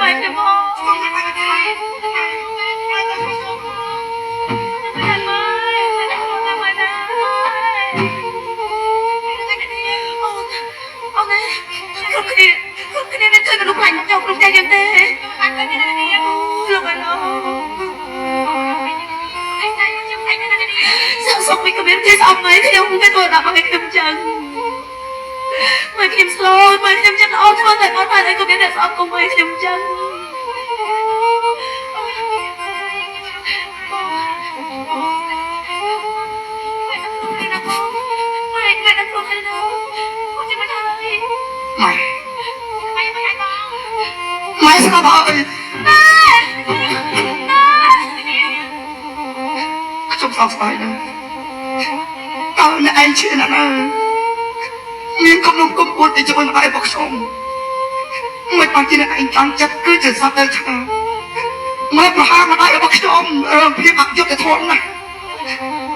mai thêm không ông này không cái này chơi lúc lạnh trong lúc chạy em tê lúc này nó sao xong mình có biết thế xong mấy thì ông biết tôi đã bằng cái kim chân mấy kim slow mấy kim chân ôm thôi tại con anh có biết tại sao không mấy kim chân mày đang không hay đâu con chưa mới thôi mày sao vậy trong sao phải nè tao là anh chưa nè nhưng không đúng công cuộc để cho mình ai bọc xong mấy bạn kia anh tăng chất cứ chỉ sao đây cha mấy mà hai mà ai bọc xong phía mặt cho cái thôn này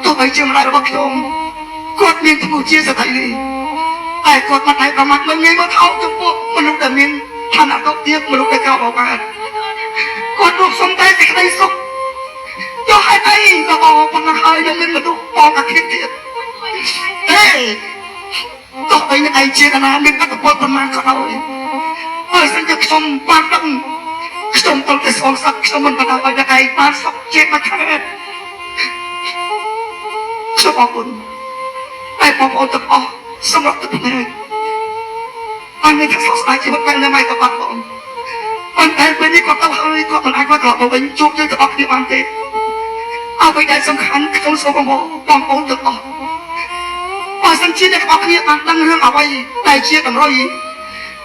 tôi thấy chưa mà ai bọc xong quạt miếng thu chia sẽ thấy đi ai quạt mặt này và mặt mình nghe mà tháo trong bộ mình lúc đầu miếng thằng nào tốt tiếc mình lúc đây cao bảo bà quạt ruột xong tay thì cái tay xong cho hai tay và bỏ bằng hai nhân mình lúc bỏ cả thiết thiệt ê tôi thấy anh chia là mình bắt được con mang cả rồi ơi sang cho xong ban tâm xong tôi phải xong sắc xong mình bắt đầu ở đây ban sắp chết mà thế sao bỏ buồn ai bỏ bỏ tập bỏ xong rồi tập này anh ấy thật sự sai chỉ một cái là mày tập bạn bọn anh em bênนี้còn tao hơi còn mình ai qua thọ mình chụp cho tập đi ăn tếtเอาไปได้สำคัญต้องส่งของป้องป้องตึกออกพอสังเกตได้ออกเนี่ยตั้งเรื่องเอาไว้ได้เชียร์กันร้อย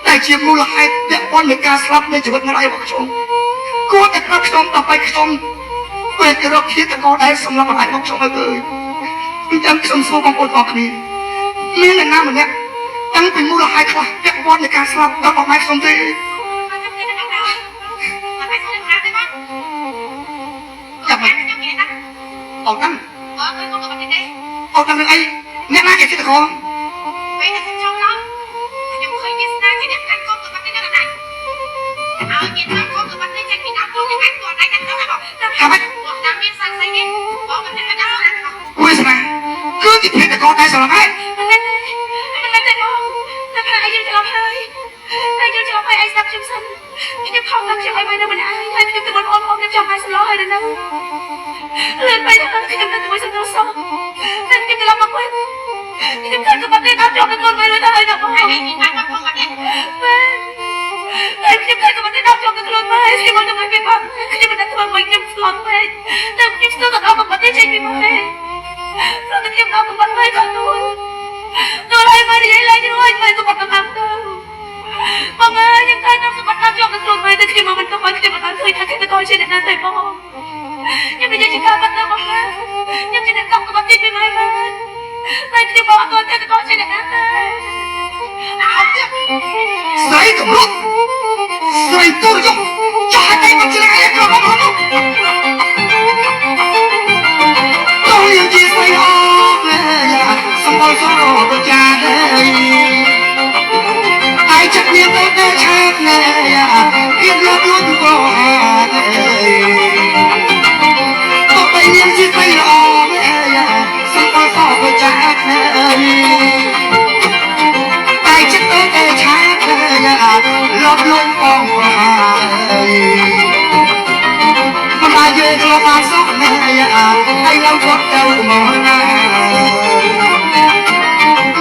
ได้เชียร์มูลค่าเด็กวันในการสลับในชีวิตอะไรบอกชมกูจะรับชมต่อไปชมเปิดกระดกคิดแต่ก็ได้สำหรับอะไรบอกชมเลยยังชมสู้ของคนออกนี่มีในน้ำเหมือนเนี้ยยังเป็นมูลค่าค่ะเด็กวันในการสลับแล้วบอกไม่ชมดีông năm ông năm ai nghe nói cái gì không vậy là trong đó nhưng khởi biết ra cái đẹp anh con của bác cái này nhìn nó con của bác cái chạy bị đau luôn cái anh còn anh đó là bảo hả bác đang biết sang say nghe có vấn đề nó đau là ui sao cứ chỉ biết là con đây sao là ai mình lên đây không là ai yêu cho anh sắp chung sinh nhưng không làm cho ai bây giờ mình ai hay nhưng tụi mình ôm cho hai xin lỗi rồi đâu lên bây giờ thì em đã tụi xin lỗi xong nên em làm mất quên em thấy các bạn đi áp cho cái con bây giờ hơi đâu không ai nhìn anh không mà em thấy các bạn đi áp cho cái con bây thì con đừng bị bắn khi mình đã thua mình em lọt về nên em sẽ thật áp một tí trên mình về rồi thì em áp một bắn về con tôi lại mà đi lại chứ anh mày tôi còn làm đâu mọi người những cái nó bắt làm cho cái con mày từ khi mà mình không phải khi mà nó khơi thắt cái con trên này nó tệ bò nhưng bây giờ chỉ cần bắt được mọi người nhưng chỉ cần không có bắt tin với mày mà tại khi mà con theo cái con trên này nó Sấy tụi lúc Sấy tôi dùng cho hai tay bằng trên này không tôi yêu chi sấy ôm xong bao giờ tôi cha đây ai chắc niềm tôi đã chắc này yên lắm luôn có tôi bay niềm chi sấy ôm xong bao giờ tôi chắc này ai chắc tôi đã chắc lót luôn con mà ai về lo mà sốc này ai lâu gót đâu mà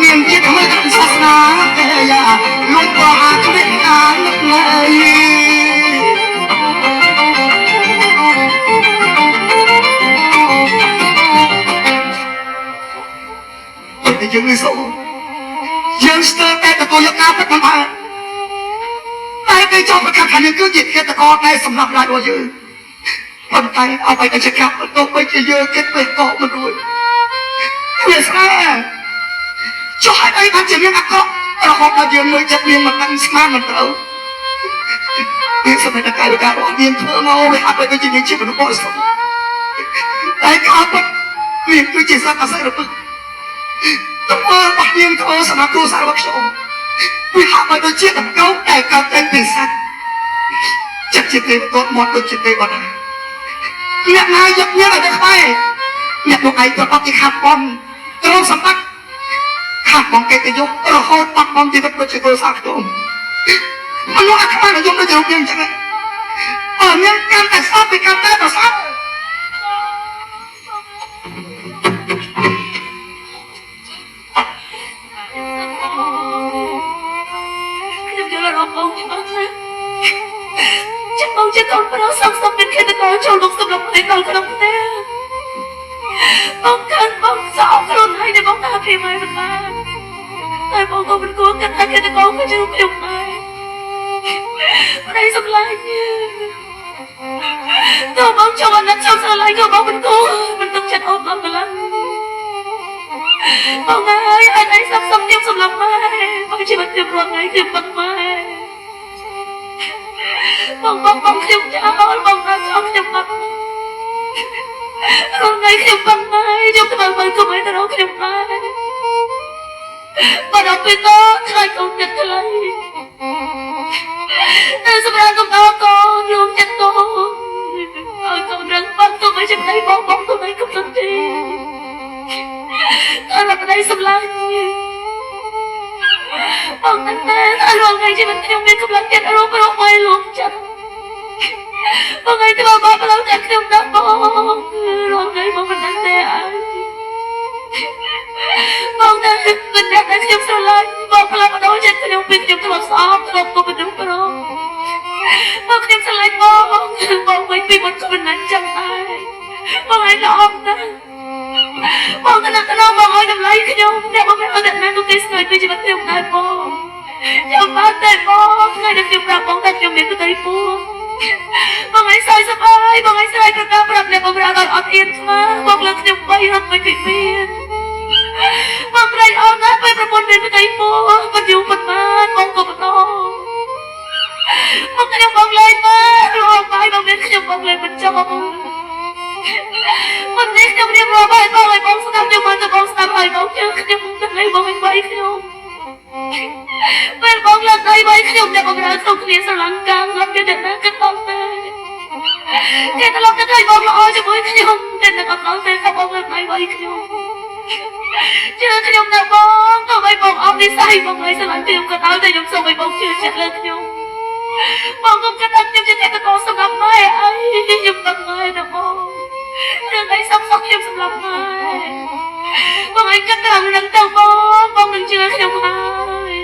niềm tiếc hơi thật sắc ná luôn qua cái biết án này tôi thì những người xấu dương sơ tay tôi yêu cao tất cả tay cây cho tất cả những cứ dịch kia ta có tay sầm lặp lại rồi chứ bàn tayเอาไปกันจะขับมันตกไปจะเยอะเก็บไปเกาะมันด้วยเพื่อซ่าcho hai tay bạn chỉ biết ăn cóเราhọc là dương người chấp niệm mà tăng smart mình đâu nhưng sao phải là cái đó niềm thơ ngô với hát với cái chuyện những chuyện mà nó có sống tay cao bất niềm tôi chỉ ra cả sai được tôi mơ bao nhiêu thơ sao mà cô sao bác sổ vì hát với tôi chia làm câu đại cao tên tình sạch ចិត្តជាទេវមាត់ដូចជាទេវតាអ្នកណាយកញ៉ាំឲ្យតែខ្បែអ្នកលោកឯងប្រកបជាខាប់បំទ្រង់សម្បត្តិខាប់បំកិត្តិយសរហូតបាត់បង់ជីវិតដូចជាគ្រួសារខ្ញុំមនុស្សអាខ្មៅខ្ញុំដូចជារូបយើងអញ្ចឹងអ្នកកាន់តែស្អប់ពីកាន់តែប្រសើរខ្ញុំយល់អារម្មណ៍បងច្បាស់ណាស់ចិត្តបងជាកូនប្រុសសង្សឹមមានឃាតករចូលមកសម្រាប់ផ្ទៃដល់ក្នុងផ្ទះបងកាន់បងសោកខ្លួនហើយដែលបងថាពីម៉ែមិនបានតែបងក៏មិនគួរកាត់តែឃាតករគឺជារូបខ្ញុំដែរប្តីសម្លាញ់តើបងចង់អត់ចង់ស្រឡាញ់ក៏បងមិនគួរមិនទឹកចិត្តអូនដល់កន្លងបងហើយអត់អីសង្សឹមខ្ញុំសម្រាប់ម៉ែបងជីវិតខ្ញុំរងថ្ងៃខ្ញុំបាត់ម៉ែបងខ្ញុំចោលបងដល់ចោលខ្ញុំបាត់រងថ្ងៃខ្ញុំបាត់ម៉ែខ្ញុំទៅមើលកុំឲ្យទៅរកខ្ញុំដែរបើដល់ពេលទៅខ្លាចកូនចិត្តថ្លៃតែសម្រាប់កុំដល់កូនយំចិត្តកូនឲ្យកូនរឹងបាត់ទៅមិនចំណៃបងទៅមិនកំឡុងទេតែរកប្តីសម្លាញ់បងតែរងថ្ងៃជីវិតខ្ញុំមានកម្លាំងចិត្តរងមកលំចិត្តបងឯងទៅមកផ្លូវតែខ្ញុំដាក់បងរងថ្ងៃបងមិនដឹងទេអើបងតែមិនដឹងតែខ្ញុំស្រឡាញ់បងផ្លាស់ប្ដូរចិត្តខ្ញុំពីខ្ញុំធ្លាប់ស្អប់ធ្លាប់គប់មនុស្សប្រុសបងខ្ញុំស្រឡាញ់បងវិញពីមុនក៏មិនដឹងចឹងដែរបងឯងល្អណាស់បងកណ្ដាលបងឲ្យតម្លៃខ្ញុំអ្នកបងមិនអត់តែណាទុកទេស្ងើចពីជីវិតខ្ញុំដែរបងខ្ញុំបានតែបងថ្ងៃដែលខ្ញុំប្រាប់បងថាខ្ញុំមានក្តីពួរបងឯងសើចសប្បាយបងឯងស្រ័យប្រកាសប្រាប់អ្នកបងប្រាដល់អត់អៀនស្មាបងលើខ្ញុំ3រត់មិនពីមានបងប្រៃអត់ណាស់ពេលប្រពន្ធមានក្តីពួរមិនយូរមិនបានបងក៏បន្តមកខ្ញុំបងលេងមករហូតបាយបងមានខ្ញុំបងលេងមិនចប់មិននេះខ្ញុំរៀបរាប់ឲ្យបងឲ្យបងស្ដាប់ខ្ញុំមកទៅបងស្ដាប់ឲ្យបងជឿខ្ញុំទៅលេងបងឲ្យបាយខ្ញុំពេលបងលើកដៃបាយខ្ញុំអ្នកបងរើក្នុងគ្នាស្រឡាំងកាំងអត់មានអ្នកណាគិតដល់ទេគេត្រឡប់ទៅឲ្យបងល្អជាមួយខ្ញុំតែអ្នកអត់ដល់ទេថាបងលើកដៃបាយខ្ញុំជឿខ្ញុំណាបងទៅឲ្យបងអត់និស័យបងឲ្យស្រឡាញ់ខ្ញុំក៏ដល់តែខ្ញុំសូមឲ្យបងជឿចិត្តលើខ្ញុំបងក៏គិតថាខ្ញុំជាទេពកោសម្រាប់ម៉ែអីខ្ញុំដឹងម៉ែណាបងរឿងអីសុខខ្ញុំសម្រាប់ម៉ែបងឯងគិតត្រង់នឹងទៅបងនឹងជឿខ្ញុំហើយ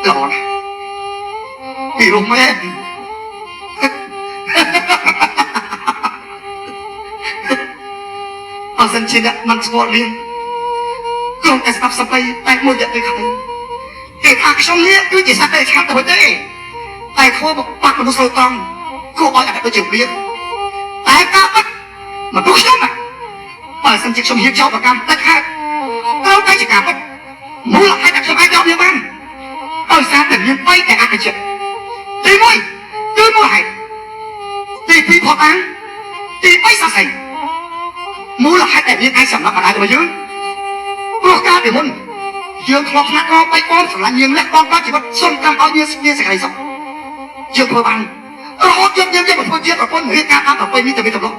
ល្អណាស់ពីរំមែនអសិនជាអ្នកមិនស្គាល់លៀងក្រុមតែស្ដាប់សម្បីតែមួយយកទៅខាងគេថាខ្ញុំនេះគឺជាសត្វដែលឆាប់ទៅទេតែខួបបាក់មនុស្សស្រួលតង់គួរឲ្យអត់ទៅជាលៀងតែការបាត់មកពួកខ្ញុំបើសិនជាខ្ញុំហ៊ានចោលប្រកម្មដាច់ខាតត្រូវតែជាការបាត់មូលហេតុដែលខ្ញុំអាចយកវាបានដោយសារតែមាន3តែអកចិត្តទី1គឺមូលហេតុទី2ផតអាំងទី3សរសៃមូលហេតុដែលមានឯងសម្រាប់បណ្ដាលរបស់យើងព្រោះការពីមុនយើងធ្លាប់ថ្នាក់កបែកបងស្រឡាញ់យើងលះបង់ដល់ជីវិតសុំកម្មឲ្យយើងមានសេចក្តីសុខយើងធ្វើបានរហូតយើងប្រពន្ធជាប្រពន្ធរៀបការតាមប្រពៃនេះទៅវិញទៅមក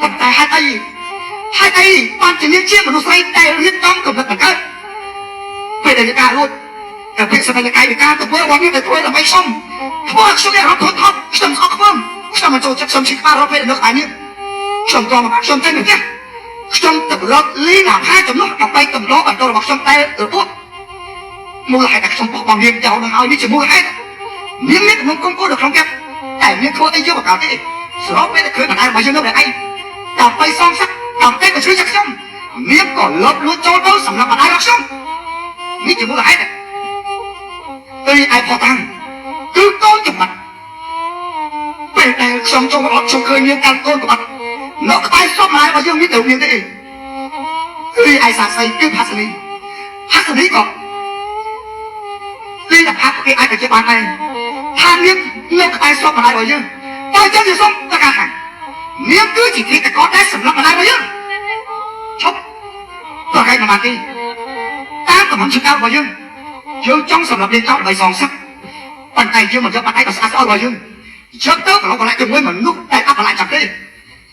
ប៉ុន្តែហេតុអីបានជាមានជាមនុស្សស្រីដែលរៀបចំកំណត់បង្កើតពេលដែលការរួចតែពេលសម្រាប់កាយវិការទៅធ្វើរបស់នេះទៅធ្វើដើម្បីសុំធ្វើខ្ញុំមានអារម្មណ៍ធន់ថប់ខ្ញុំអត់ខ្វល់ខ្ញុំមិនចូលចិត្តខ្ញុំឈឺក្បាលរកពេលនៅឯនេះខ្ញុំតមកខ្ញុំទៅនេះខ្ញុំទៅរកលីណាផាចំណុះដើម្បីតម្លងបន្តរបស់ខ្ញុំតែរបួសមូលហេតុដែលខ្ញុំបោះបង់នាងចោលនឹងឲ្យនេះជាមូលហេតុនាងមានកំណត់គុំគោលនៅក្នុងចិត្តតែនាងធ្វើអីយកបកកើតទេស្របពេលដែលឃើញបណ្ដាលរបស់យើងនៅឯឯងដើម្បីសងសឹកដើម្បីបញ្ជ្រាបខ្ញុំនាងក៏លបលួចចូលទៅសម្រាប់បណ្ដាលរបស់ខ្ញុំនេះជាមូលហេតុទៅឯផតាំងគឺកូនចំបាត់ពេលដែលខ្ញុំចូលមកខ្ញុំឃើញនាងកាន់កូនចំបាត់នៅក្បែរសពហើយរបស់យើងមានតែមានទេគឺឯសាស័យគឺផាសនីក៏លីតែផាសគេអាចទៅជាបានដែរថានាងនៅក្បែរសពហើយរបស់យើងបើចឹងជាសុំតើកានាងគឺជាទីតកោដែលសម្រាប់បណ្ដាលរបស់យើងឈប់តើគេមកទីតាមកំ mắm sức áo vào dương trong sầm lập lên trong đầy sòn sắc bàn tay dương mình cho bàn tay nó sát vào dương chớp tớp và nó còn lại từng mới mình nút tay áp lại chặt đi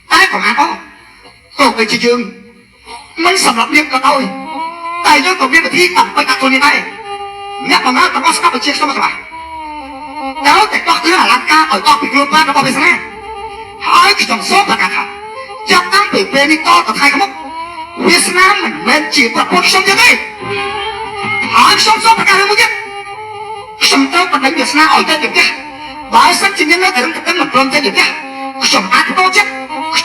tay còn ai có còn về chị dương mấy sầm lập lên cả tôi tay dương còn biết là thi tập với cả tôi như này nhắc mà má tao có sắp được chia xong rồi đóแต่ก็คือหลังกาต่อยก็เป็นกลุ่มบ้านเราเป็นสนะหายที่ต้องซ้อมประกาศจากนั้นเปลี่ยนเป็นนี่ต่อต่อไทยครับเวียดนามมันเป็นจีบประพฤติชมยังไงหายซ้อมประกาศอะไรมึงเนี่ยชมเจ้าประเด็นเวียดนามอ่อยใจเด็กเนี่ยบ่ายสักจีนยังไงแต่ต้องกันมันเริ่มใจเด็กเนี่ยชมอาร์ตโปรเจกต์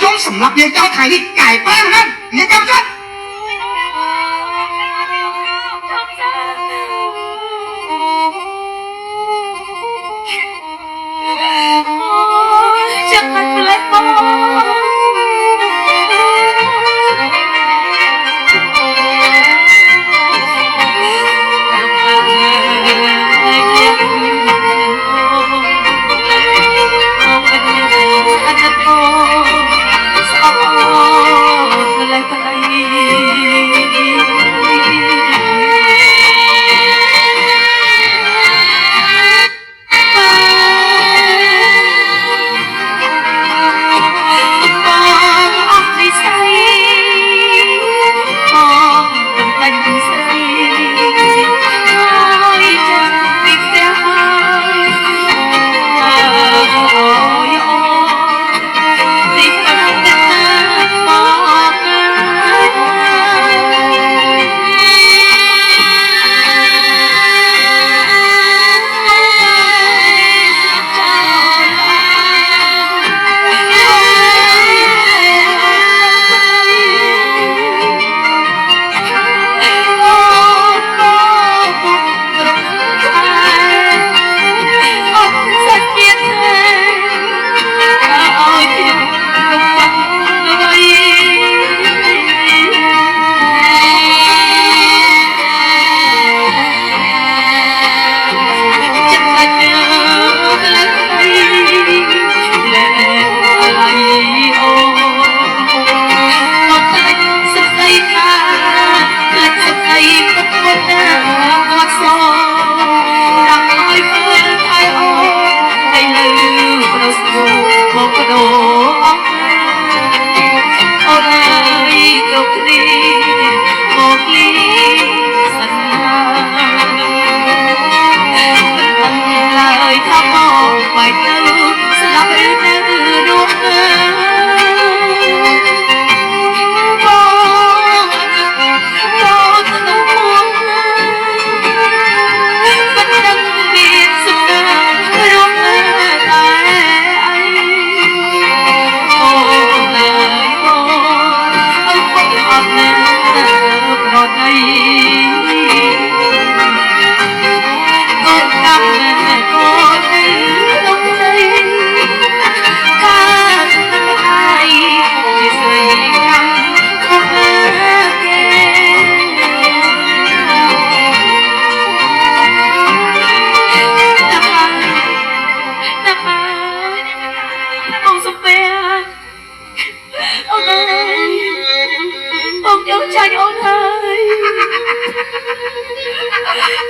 ชมสำหรับเรียนเจ้าไทยนี่ไก่ป้านั่นเรียนเจ้าจ้ะJangan telepon.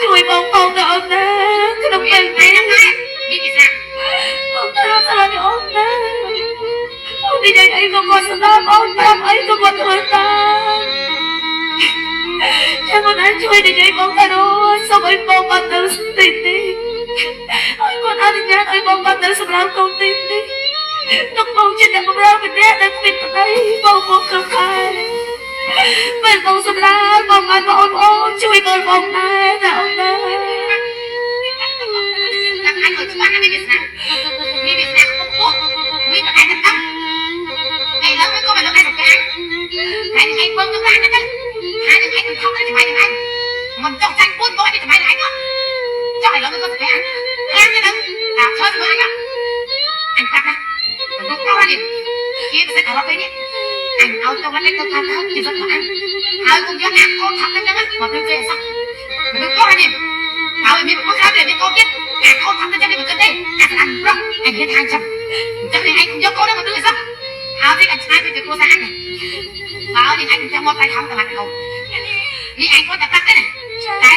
Chui bông bông đó ông nè. Cái đồng tiền này ông ta sao lại ông nè. Ông đi đây ấy không còn sớm ông làm ấy không còn thời ta. Chẳng còn anh chui đi đây bông ta đâu. Sao ấy bông bắt đầu tin đi. Ôi con anh nhát ấy bông bắt đầu sớm làm công tin đi. Nó bông trên đằng bông ra mình nét đang tin ở đây. Bông bông không khai. Mình bông sớm lá bông anh bông ôn chui con bông này là ông nè. Anh ở chỗ anh đi Việt Nam không có vì mà anh tâm ngày lớn mới có mà nó ăn được cái anh bơm nước anh đó hai đứa anh không nói cho mày được anh mình trong tranh bốn gói đi cho mày là anh đó cho mày lớn mới có được cái anh cái đó chơi với anh đó anh cắt đó mình không có anh đi kia sẽ thở bên nhé anh ao trong anh trong tham hết thì rất là anh ai cũng cho ăn con thật lên đó mà tôi về xong mình không có anh đi mình có khác để con biết anh không thật lên cho nên mình cần đây anh rồi anh hết 200 cho nên anh cũng nhớ cô đó mà tôi sao áo thì anh trai thì cô ra anh này áo thì anh cũng cho một tay không cả mặt không đi anh có tập tắc đấy này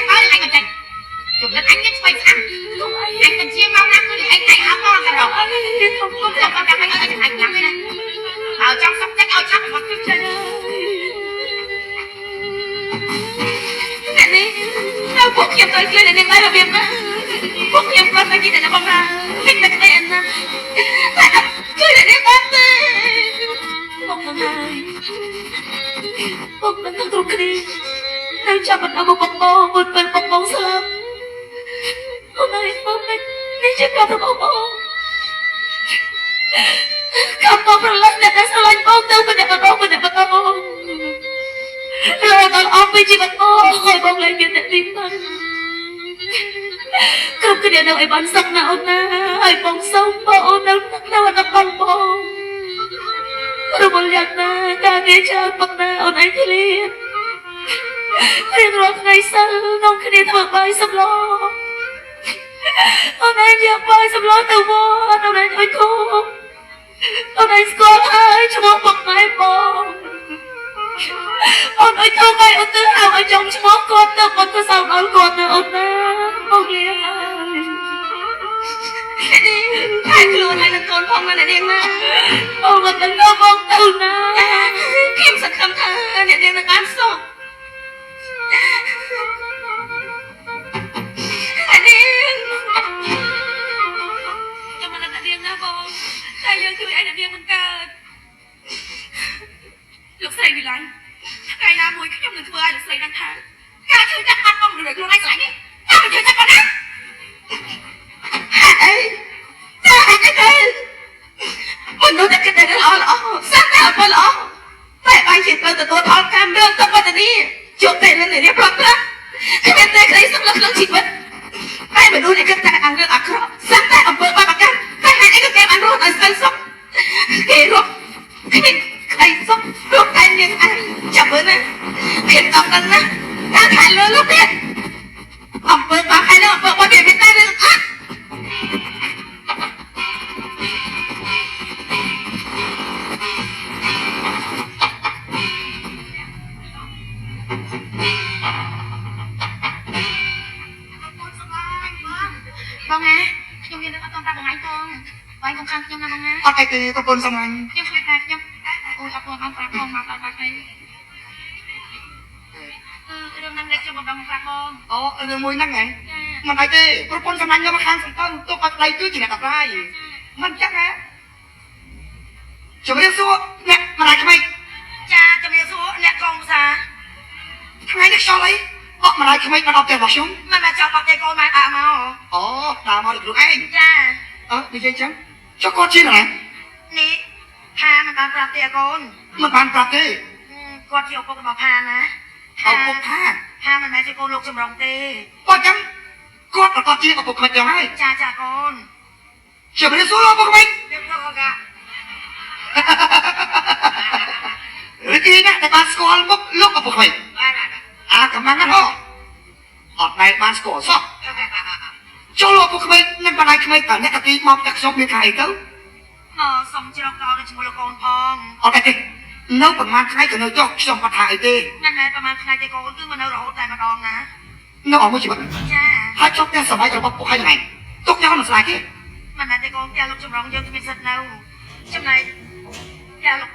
ខ្ញុំទៅជួយអ្នកនាងដែររបៀបណាពួកខ្ញុំគាត់តែគិតតែបំរើគិតតែក្តីអាណាតែអត់ជួយអ្នកនាងបានទេមកទៅហើយពុកនឹងគ្រប់គ្នានៅចាប់បន្តមកបងមុនពេលបងស្លាប់អូនឯងបងនេះជាការរបស់បងកាប់បងប្រឡាក់អ្នកដែលស្រឡាញ់បងទៅម្នាក់ម្ដងលើដល់អស់ពីជីវិតបងឲ្យបងលែងមានអ្នកទីបានគ្រប់គ្នានៅឲ្យបានសុខណាអូនណាឲ្យបងសុំបងអូននៅអនាគតបងរវល់យ៉ាងណាការងារច្រើនប៉ុណ្ណាអូនឯងធ្លាតរៀងរាល់ថ្ងៃសិលនំគ្នាធ្វើបាយសម្លអូនឯងយកបាយសម្លទៅវត្តអូនឯងអុយគោអូនឯងស្គាល់ហើយឈ្មោះបងម៉ែបងអូនអុយទៅហើយអូនទៅហៅឲ្យចង់ឈ្មោះគាត់ទៅបងទៅសោកដល់គាត់ណាអូនណាបងលៀងហើយខ្លួនហើយនឹងកូនផងណាអ្នកនាងណាអូនមិនដឹងទៅបងទៅណាខ្ញុំសង្ឃឹមថាអ្នកនាងនឹងបានសុខអានេះចាំមិនអ្នកនាងណាបងតែយើងជួយឲ្យអ្នកនាងមិនកើតលោកស្រីវិល័យថ្ងៃណាមួយខ្ញុំនឹងធ្វើឲ្យលោកស្រីដឹងថាការជួយចាក់បាត់បងឬខ្លួនឯងស្លាញ់នេះតាមជួយចាក់បាត់ណាអីតែមនុស្សតែគិតតែល្អសាក់តែអត់ល្អតែបាយជាទៅទទួលផលកម្មរឿងទៅបដនីជួបតែរឿងនេះប្រត់ប្រាស់គ្មានតែក្តីសុខក្នុងជីវិតតែមនុស្សដែលគិតតែអារឿងអាក្រក់សាក់តែអំពើបាបកម្មតែហេតុអីក៏គេបានរស់ឲ្យស្អីសុខគេរស់គ្មានក្តីសុខរស់តែមានអីចាំមើលណាគេតបដល់ណាតែខែលើលោកទៀតអំពើបាបហើយនឹងអំពើបាបវាមានតែរឿងអត់បងណាខ្ញុំមានរឿងអត់តប្រាប់បងឯងផងបងកុំខាំខ្ញុំណាបងណាអត់អីទេប្រពន្ធសម្លាញ់ខ្ញុំឆ្លៀតតែខ្ញុំអូយអត់ទាន់បានប្រាប់បងមកដល់បាត់ហើយរឿងហ្នឹងលេចចូលបងប្រាប់បងអូរឿងមួយហ្នឹងហ៎មិនអីទេប្រពន្ធសម្លាញ់យកមកខាងសំតើទុកឲ្យប្តីគឺជាអ្នកអត់រាយមិនចឹងហ៎ជំរាបសួរអ្នកម្ដាយក្មេកចាជំរាបសួរអ្នកកងភាសាថ្ងៃនេះខ្យល់អីអត់ម្ដាយក្មេកមកដល់ផ្ទះរបស់ខ្ញុំមិនមកចាប់បាត់ទេកូនមកដើរមកអូដើរមកដូចខ្លួនឯងចានិយាយចឹងចុះគាត់ជាណានេះផាមិនបានប្រាប់ទេកូនមិនបានប្រាប់ទេគាត់ជាឪពុករបស់ផាណាឪពុកផាមិនមែនជាកូនលោកចម្រុងទេគាត់ចឹងគាត់ប្រកាសជាឪពុកក្មេកយ៉ាងហើយចាកូនជំរាបសួរឪពុកក្មេកជំរាបសួរការីកណាស់តែបានស្គាល់មុខលោកឪពុកក្មេកកំងណាស់អត់ដែលបានស្គាល់សោះចូលឪពុកក្មេកនិងម្ដាយក្មេកតើអ្នកតាទីមកតែខ្ញុំមានខែអីទៅសុំជ្រកដល់ជាមួយលោកកូនផងអត់ទេនៅប្រហែលថ្ងៃក៏នៅចុះខ្ញុំបាត់ថាអីទេមិនមែនប្រហែលថ្ងៃទេកូនគឺមកនៅរហូតតែម្ដងណានៅអស់មួយជីវិតចាហើយចុះតែសម័យរបស់ពុកហើយថ្ងៃទុកញ៉ាំមិនស្លាយទេមិនមែនទេកូនផ្ទះលោកចម្រុងយើងគ្មានសិទ្ធនៅចំណែកផ្ទះលោក